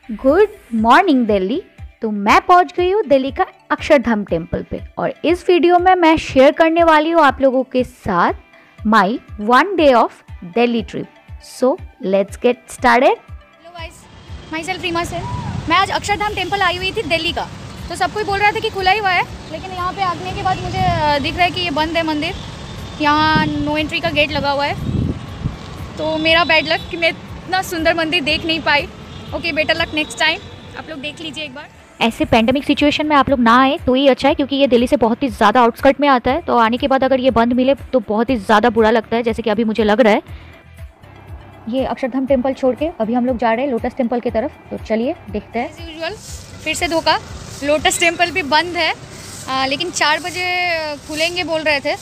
Good morning Delhi. तो मैं पहुंच गई हूँ दिल्ली का अक्षरधाम टेम्पल पे और इस वीडियो में मैं शेयर करने वाली हूँ आप लोगों के साथ my 1 day of Delhi trip. So let's get started. Hello guys, myself Reema से। मैं आज अक्षरधाम टेम्पल आई हुई थी दिल्ली का। तो सब कोई बोल रहा था कि खुला ही हुआ है, लेकिन यहाँ पे आने के बाद मुझे दिख रहा है कि ये बंद है मंदिर। यहाँ नो एंट्री का गेट लगा हुआ है। तो मेरा बैड लक कि मैं इतना सुंदर मंदिर देख नहीं पाई। Okay, better luck next time. आप लोग देख लीजिए एक बार। ऐसे पैंडेमिक सिचुएशन में आप लोग ना आए तो ही अच्छा है, क्योंकि ये दिल्ली से बहुत ही ज़्यादा आउटस्कर्ट में आता है। तो आने के बाद अगर ये बंद मिले तो बहुत ही ज़्यादा बुरा लगता है, जैसे कि अभी मुझे लग रहा है। ये अक्षरधाम टेम्पल छोड़ के अभी हम लोग जा रहे हैं लोटस टेम्पल की तरफ। तो चलिए देखते हैं। एज यूजुअल फिर से धोखा, लोटस टेम्पल भी बंद है। लेकिन 4 बजे खुलेंगे बोल रहे थे।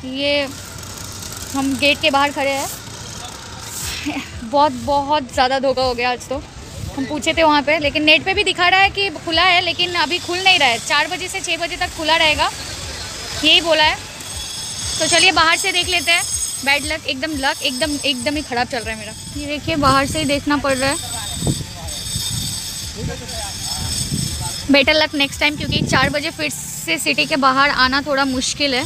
ये हम गेट के बाहर खड़े हैं। बहुत ज़्यादा धोखा हो गया आज। तो हम पूछे थे वहाँ पे, लेकिन नेट पे भी दिखा रहा है कि खुला है, लेकिन अभी खुल नहीं रहा है। 4 बजे से 6 बजे तक खुला रहेगा, यही बोला है। तो चलिए बाहर से देख लेते हैं। बैड लक, एकदम ही ख़राब चल रहा है मेरा। ये देखिए, बाहर से ही देखना पड़ रहा है। बेटर लक नेक्स्ट टाइम, क्योंकि 4 बजे फिर से सिटी के बाहर आना थोड़ा मुश्किल है।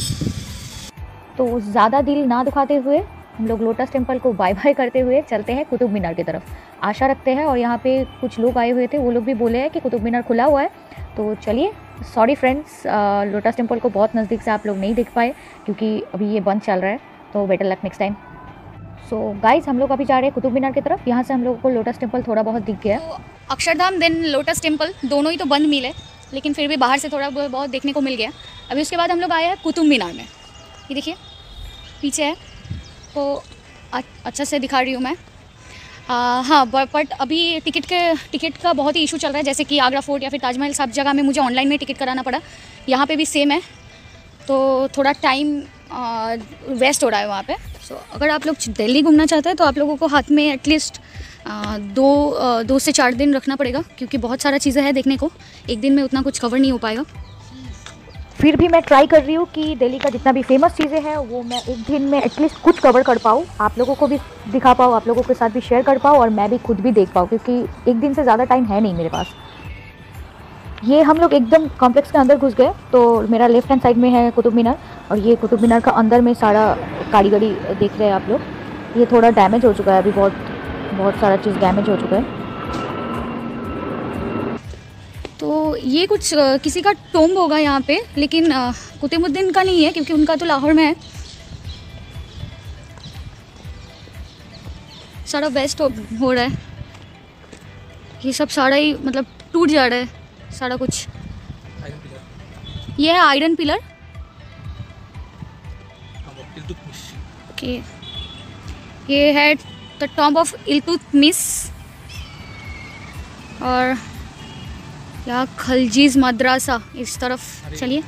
तो ज़्यादा दिल ना दुखाते हुए हम लोग लोटस टेम्पल को बाय बाय करते हुए चलते हैं कुतुब मीनार की तरफ। आशा रखते हैं, और यहाँ पे कुछ लोग आए हुए थे, वो लोग भी बोले हैं कि कुतुब मीनार खुला हुआ है। तो चलिए। सॉरी फ्रेंड्स, लोटस टेम्पल को बहुत नज़दीक से आप लोग नहीं देख पाए क्योंकि अभी ये बंद चल रहा है। तो better luck next time. So guys, हम लोग अभी जा रहे हैं कुतुब मीनार की तरफ। यहाँ से हम लोगों को लोटस टेम्पल थोड़ा बहुत दिख गया। तो अक्षरधाम देन लोटस टेम्पल दोनों ही तो बंद मिले, लेकिन फिर भी बाहर से थोड़ा बहुत देखने को मिल गया। अभी उसके बाद हम लोग आए हैं कुतुब मीनार में। ये देखिए पीछे है, तो अच्छा से दिखा रही हूँ मैं। हाँ, बट अभी टिकट का बहुत ही इशू चल रहा है। जैसे कि आगरा फोर्ट या फिर ताजमहल, सब जगह में मुझे ऑनलाइन में टिकट कराना पड़ा। यहाँ पे भी सेम है, तो थोड़ा टाइम वेस्ट हो रहा है वहाँ पे। सो अगर आप लोग दिल्ली घूमना चाहते हैं तो आप लोगों को हाथ में एटलीस्ट 2 से 4 दिन रखना पड़ेगा, क्योंकि बहुत सारा चीज़ें हैं देखने को। एक दिन में उतना कुछ कवर नहीं हो पाएगा। फिर भी मैं ट्राई कर रही हूँ कि दिल्ली का जितना भी फेमस चीज़ें हैं वो मैं एक दिन में एटलीस्ट कुछ कवर कर पाऊँ, आप लोगों को भी दिखा पाऊँ, आप लोगों के साथ भी शेयर कर पाऊँ, और मैं भी खुद भी देख पाऊँ, क्योंकि एक दिन से ज़्यादा टाइम है नहीं मेरे पास। ये हम लोग एकदम कॉम्प्लेक्स के अंदर घुस गए। तो मेरा लेफ्ट हैंड साइड में है कुतुब मीनार, और ये कुतुब मीनार का अंदर में सारा कारीगरी देख रहे हैं आप लोग। ये थोड़ा डैमेज हो चुका है, अभी बहुत सारा चीज़ डैमेज हो चुका है। तो ये कुछ किसी का टोम्ब होगा यहाँ पे, लेकिन कुतुबुद्दीन का नहीं है, क्योंकि उनका तो लाहौर में है। सारा वेस्ट हो रहा है, ये सब सारा ही मतलब टूट जा रहा है सारा कुछ। ये है आयरन पिलर। ओके, ये है द टॉम्ब ऑफ इल्तुतमिश, और या खलजीज मदरसा इस तरफ। चलिए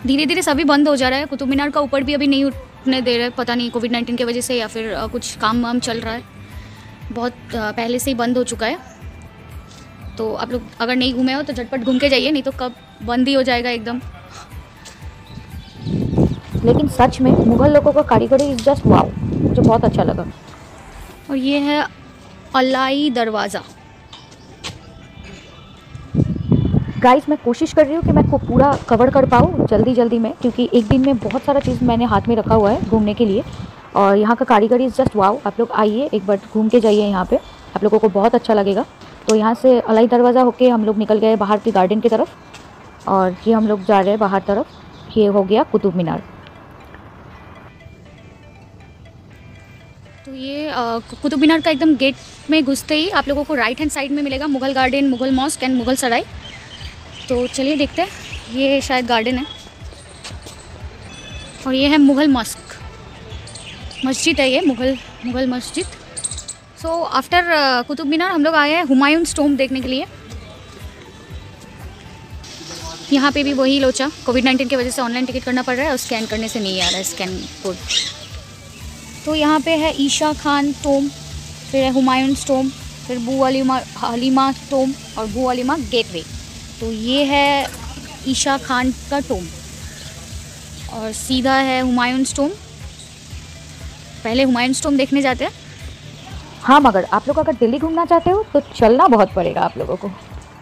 धीरे धीरे सभी बंद हो जा रहा है। कुतुब मीनार का ऊपर भी अभी नहीं उठने दे रहे, पता नहीं कोविड-19 की वजह से या फिर कुछ काम वाम चल रहा है। बहुत पहले से ही बंद हो चुका है। तो आप लोग अगर नहीं घूमे हो तो झटपट घूम के जाइए, नहीं तो कब बंद ही हो जाएगा एकदम। लेकिन सच में मुगल लोगों का कारीगरी इज जस्ट वाओ, मुझे बहुत अच्छा लगा। और ये है अलाई दरवाज़ा। गाइस, मैं कोशिश कर रही हूँ कि मैं को पूरा कवर कर पाऊँ जल्दी में, क्योंकि एक दिन में बहुत सारा चीज़ मैंने हाथ में रखा हुआ है घूमने के लिए। और यहाँ का कारीगरी इज़ जस्ट वाओ। आप लोग आइए, एक बार घूम के जाइए यहाँ पे, आप लोगों को बहुत अच्छा लगेगा। तो यहाँ से अलाई दरवाज़ा होके हम लोग निकल गए बाहर की गार्डन की तरफ, और ये हम लोग जा रहे हैं बाहर तरफ। ये हो गया कुतुब मीनार। तो ये कुतुब मीनार का एकदम गेट में घुसते ही आप लोगों को राइट हैंड साइड में मिलेगा Mughal garden, Mughal mosque and Mughal Sarai. तो चलिए देखते हैं। ये शायद गार्डन है, और ये है मुगल मॉस्क, मस्जिद है ये, मुगल मस्जिद। सो आफ्टर कुतुब मीनार हम लोग आए हैं हुमायूंस टॉम्ब देखने के लिए। यहाँ पे भी वही लोचा, कोविड-19 की वजह से ऑनलाइन टिकट करना पड़ रहा है, और स्कैन करने से नहीं आ रहा है स्कैन कोड। तो यहाँ पे है ईशा खान टॉम्ब, फिर है हुमायूंस टॉम्ब, फिर बू हलीमा टॉम्ब और बू हलीमा गेटवे। तो ये है ईशा खान का टॉम्ब, और सीधा है हुमायूंस टॉम्ब। पहले हुमायूंस टॉम्ब देखने जाते हैं, हाँ, मगर आप लोग अगर दिल्ली घूमना चाहते हो तो चलना बहुत पड़ेगा आप लोगों को।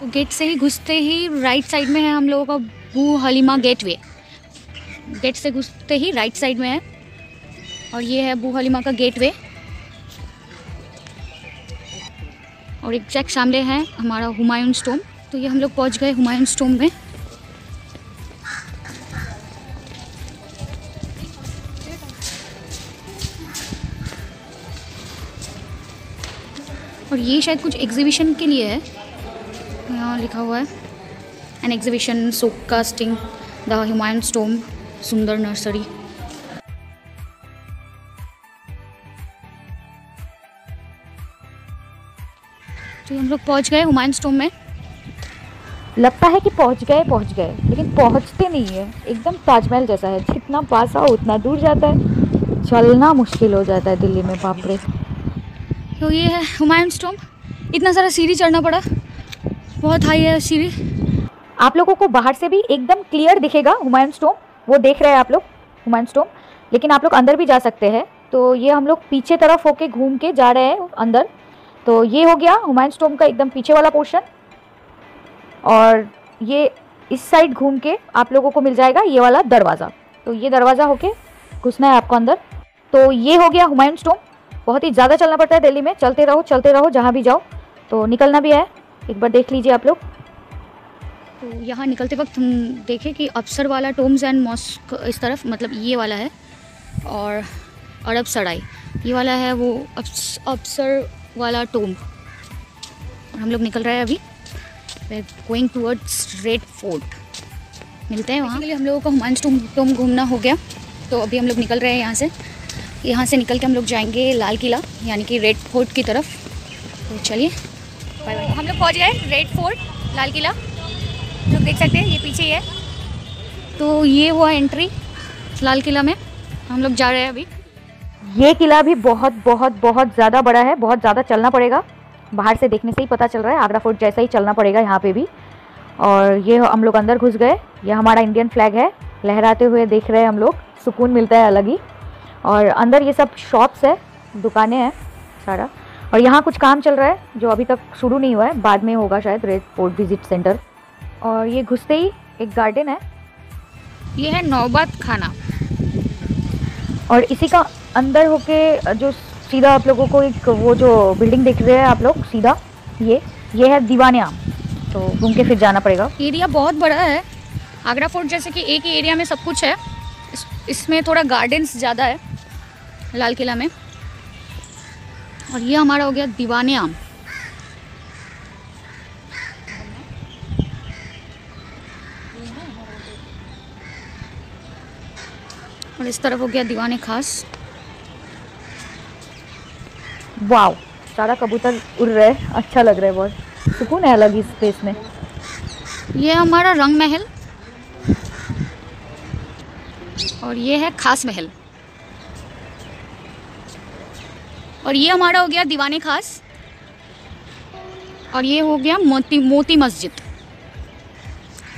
तो गेट से ही घुसते ही राइट साइड में है हम लोगों का बू हलीमा गेटवे। गेट से घुसते ही राइट साइड में है और ये है बू हलीमा का गेटवे। और एग्जैक्ट सामने है हमारा हुमायूं टॉम। तो ये हम लोग पहुंच गए हुमायूं टॉम में। और ये शायद कुछ एग्जीबिशन के लिए है, यहाँ लिखा हुआ है an exhibition showcasing the Humayun tomb Sunder nursery. तो हम लोग पहुंच गए हुमायूं टॉम में। लगता है कि पहुंच गए, लेकिन पहुंचते नहीं है। एकदम ताजमहल जैसा है, जितना पास आओ उतना दूर जाता है, चलना मुश्किल हो जाता है दिल्ली में, बाप रे। तो ये है हुमायूं टॉम। इतना सारा सीढ़ी चढ़ना पड़ा, बहुत हाई है सीढ़ी। आप लोगों को बाहर से भी एकदम क्लियर दिखेगा हुमायूं टॉम, वो देख रहे हैं आप लोग हुमायूं टॉम, लेकिन आप लोग अंदर भी जा सकते हैं। तो ये हम लोग पीछे तरफ होके घूम के जा रहे हैं अंदर। तो ये हो गया हुमायूं टॉम का एकदम पीछे वाला पोर्शन, और ये इस साइड घूम के आप लोगों को मिल जाएगा ये वाला दरवाज़ा। तो ये दरवाज़ा होके घुसना है आपको अंदर। तो ये हो गया हुमायूं टॉम। बहुत ही ज़्यादा चलना पड़ता है दिल्ली में, चलते रहो जहाँ भी जाओ। तो निकलना भी है, एक बार देख लीजिए आप लोग। तो यहाँ निकलते वक्त हम देखें कि अफसर वाला टोम्स एंड मॉस्क इस तरफ, मतलब ये वाला है, और अरब सराय ये वाला है, वो अफसर वाला टोम। और हम लोग निकल रहे हैं अभी, गोइंग टूवर्ड्स रेड फोर्ट। मिलते हैं वहाँ। हम लोगों का हुमायूं टोम घूमना हो गया, तो अभी हम लोग निकल रहे हैं यहाँ से निकल के हम लोग जाएंगे लाल किला यानी कि रेड फोर्ट की तरफ। तो चलिए बाय बाय। हम लोग पहुँच गए रेड फोर्ट, लाल किला। लोग देख सकते हैं ये पीछे ही है। तो ये हुआ एंट्री लाल किला में, हम लोग जा रहे हैं अभी। ये किला भी बहुत ज़्यादा बड़ा है, बहुत ज़्यादा चलना पड़ेगा। बाहर से देखने से ही पता चल रहा है, आगरा फोर्ट जैसा ही चलना पड़ेगा यहाँ पे भी। और ये हम लोग अंदर घुस गए। ये हमारा इंडियन फ्लैग है, लहराते हुए देख रहे हैं हम लोग, सुकून मिलता है अलग ही। और अंदर ये सब शॉप्स है, दुकानें हैं सारा। और यहाँ कुछ काम चल रहा है जो अभी तक शुरू नहीं हुआ है, बाद में होगा शायद, रेड फोर्ट विजिट सेंटर। और ये घुसते ही एक गार्डन है, ये है नौबत खाना। और इसी का अंदर होके जो सीधा आप लोगों को एक वो जो बिल्डिंग देख रहे हैं आप लोग सीधा, ये है दीवाने आम। तो घूम के फिर जाना पड़ेगा। एरिया बहुत बड़ा है, आगरा फोर्ट जैसे कि एक ही एरिया में सब कुछ है। इसमें थोड़ा गार्डन्स ज़्यादा है लाल किला में। और ये हमारा हो गया दीवाने आम। और इस तरफ हो गया दीवाने खास। वाव, सारा कबूतर उड़ रहे हैं, अच्छा लग रहा है, बहुत सुकून है अलग इस स्पेस में। ये हमारा रंग महल और ये है खास महल। और ये हमारा हो गया दीवाने खास, और ये हो गया मोती मस्जिद।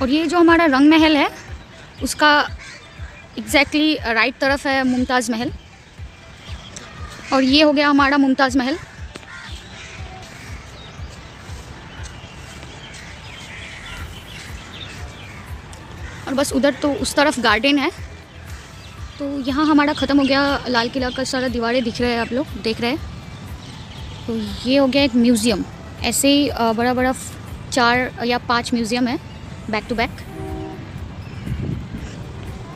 और ये जो हमारा रंग महल है उसका एग्जैक्टली राइट तरफ है मुमताज़ महल। और ये हो गया हमारा मुमताज़ महल। और बस उधर तो उस तरफ गार्डन है। तो यहाँ हमारा ख़त्म हो गया लाल किला का सारा दीवारें दिख रहे हैं, आप लोग देख रहे हैं। तो ये हो गया एक म्यूज़ियम, ऐसे ही बड़ा बड़ा 4 या 5 म्यूज़ियम है बैक टू बैक।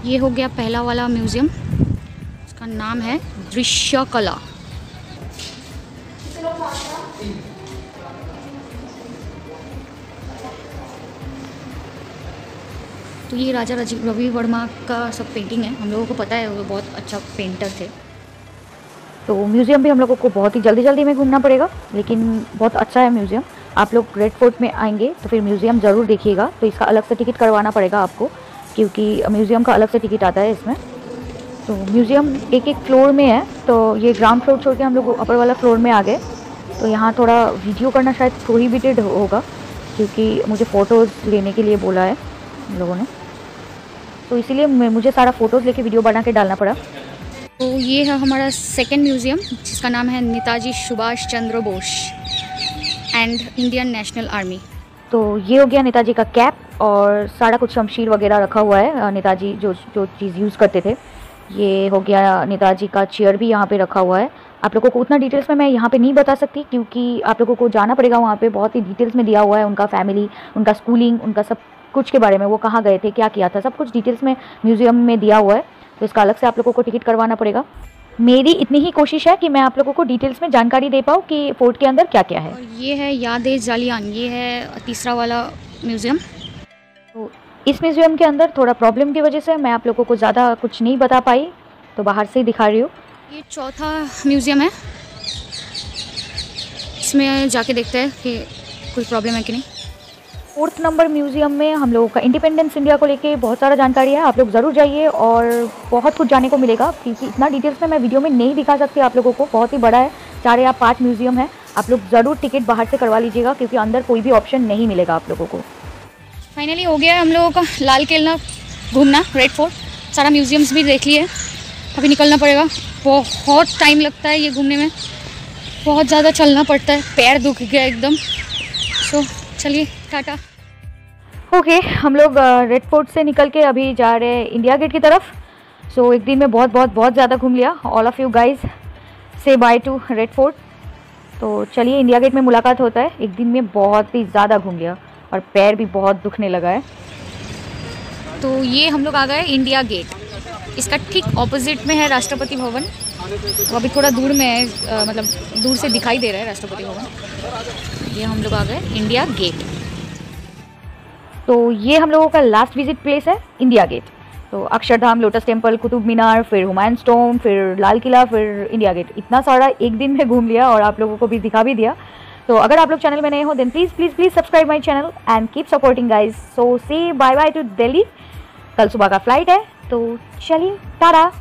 ये हो गया पहला वाला म्यूज़ियम, इसका नाम है दृश्य कला। तो ये राजा रवि वर्मा का सब पेंटिंग है, हम लोगों को पता है वो बहुत अच्छा पेंटर थे। तो म्यूज़ियम भी हम लोगों को बहुत ही जल्दी में घूमना पड़ेगा, लेकिन बहुत अच्छा है म्यूज़ियम। आप लोग रेड फोर्ट में आएंगे तो फिर म्यूज़ियम ज़रूर देखिएगा। तो इसका अलग से टिकट करवाना पड़ेगा आपको, क्योंकि म्यूज़ियम का अलग से टिकट आता है इसमें। तो म्यूज़ियम एक फ्लोर में है, तो ये ग्राउंड फ्लोर छोड़ के हम लोग अपर वाला फ्लोर में आ गए। तो यहाँ थोड़ा वीडियो करना शायद प्रोहिबिटेड होगा, क्योंकि मुझे फ़ोटोज़ लेने के लिए बोला है लोगों ने, तो इसीलिए मुझे सारा फ़ोटोज़ लेके वीडियो बना के डालना पड़ा। तो ये है हमारा सेकंड म्यूज़ियम, जिसका नाम है Netaji Subhash Chandra Bose and Indian national army. तो ये हो गया नेताजी का कैप और सारा कुछ शमशीर वगैरह रखा हुआ है, नेताजी जो जो चीज़ यूज़ करते थे। ये हो गया नेताजी का चेयर भी यहाँ पे रखा हुआ है। आप लोगों को उतना डिटेल्स में मैं यहाँ पे नहीं बता सकती, क्योंकि आप लोगों को जाना पड़ेगा वहाँ पे। बहुत ही डिटेल्स में दिया हुआ है उनका फैमिली, उनका स्कूलिंग, उनका सब कुछ के बारे में, वो कहाँ गए थे, क्या किया था, सब कुछ डिटेल्स में म्यूज़ियम में दिया हुआ है। तो इसका अलग से आप लोगों को टिकट करवाना पड़ेगा। मेरी इतनी ही कोशिश है कि मैं आप लोगों को डिटेल्स में जानकारी दे पाऊँ कि फ़ोर्ट के अंदर क्या क्या है। और ये है याद-ए जालियान, ये है तीसरा वाला म्यूज़ियम। तो इस म्यूज़ियम के अंदर थोड़ा प्रॉब्लम की वजह से मैं आप लोगों को ज़्यादा कुछ नहीं बता पाई, तो बाहर से ही दिखा रही हूँ। ये चौथा म्यूज़ियम है, इसमें जाके देखते हैं कि कोई प्रॉब्लम है कि नहीं। 4th नंबर म्यूज़ियम में हम लोगों का इंडिपेंडेंस इंडिया को लेके बहुत सारा जानकारी है। आप लोग ज़रूर जाइए और बहुत कुछ जानने को मिलेगा, क्योंकि इतना डिटेल्स में मैं वीडियो में नहीं दिखा सकती आप लोगों को। बहुत ही बड़ा है, 4 या 5 म्यूज़ियम है। आप लोग ज़रूर टिकट बाहर से करवा लीजिएगा, क्योंकि अंदर कोई भी ऑप्शन नहीं मिलेगा आप लोगों को। फाइनली हो गया हम लोगों का लाल किला घूमना, रेड फोर्ट, सारा म्यूज़ियम्स भी देख लिए। अभी निकलना पड़ेगा, बहुत टाइम लगता है ये घूमने में, बहुत ज़्यादा चलना पड़ता है, पैर दुख गया एकदम। सो चलिए टाटा। ओके, हम लोग रेड फोर्ट से निकल के अभी जा रहे हैं इंडिया गेट की तरफ। सो एक दिन में बहुत ज़्यादा घूम लिया। ऑल ऑफ़ यू गाइज से बाय टू रेड फोर्ट। तो चलिए इंडिया गेट में मुलाकात होता है। एक दिन में बहुत ही ज़्यादा घूम लिया और पैर भी बहुत दुखने लगा है। तो ये हम लोग आ गए इंडिया गेट, इसका ठीक ऑपोजिट में है राष्ट्रपति भवन। तो अभी थोड़ा दूर में है, मतलब दूर से दिखाई दे रहा है राष्ट्रपति भवन। ये हम लोग आ गए इंडिया गेट। तो ये हम लोगों का लास्ट विजिट प्लेस है इंडिया गेट। तो अक्षरधाम, लोटस टेम्पल, कुतुब मीनार, फिर हुमायूंस टॉम्ब, फिर लाल किला, फिर इंडिया गेट, इतना सारा एक दिन में घूम लिया और आप लोगों को भी दिखा भी दिया। तो अगर आप लोग चैनल में नए हो then please subscribe my channel and keep supporting guys. So say bye by two Delhi. कल सुबह का फ्लाइट है, तो चलिए टाटा।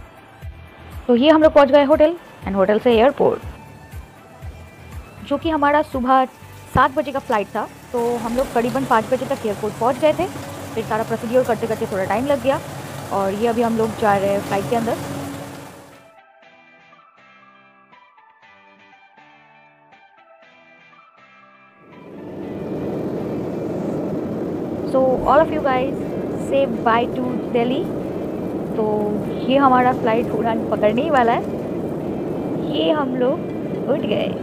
तो ये हम लोग पहुँच गए होटल एंड होटल से एयरपोर्ट, जो कि हमारा सुबह 7 बजे का फ़्लाइट था। तो हम लोग करीबन 5 बजे तक एयरपोर्ट पहुंच गए थे। फिर सारा प्रोसीड्योर करते करते थोड़ा टाइम लग गया और ये अभी हम लोग जा रहे हैं फ़्लाइट के अंदर। So all of you guys से बाय टू दिल्ली। तो ये हमारा फ़्लाइट उड़ान पकड़ने ही वाला है। ये हम लोग उठ गए।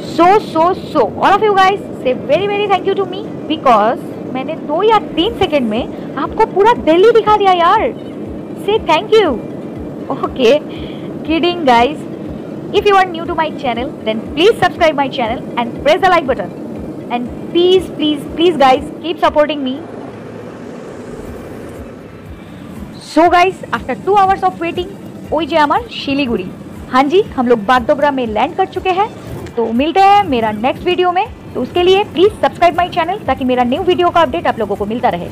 So all of you guys say very thank you to me, because मैंने 2 या 3 सेकंड में आपको पूरा दिल्ली दिखा दिया यार। Say thank you. Okay, kidding guys. If you are new to my channel, then please subscribe my channel and press the like button. And please guys, keep supporting me. So guys, after 2 hours of waiting, ওই যে আমার শিলিগুড়ি। हाँ जी, हम लोग बागडोगरा में land कर चुके हैं। तो मिलते हैं मेरा नेक्स्ट वीडियो में। तो उसके लिए प्लीज़ सब्सक्राइब माय चैनल, ताकि मेरा न्यू वीडियो का अपडेट आप लोगों को मिलता रहे।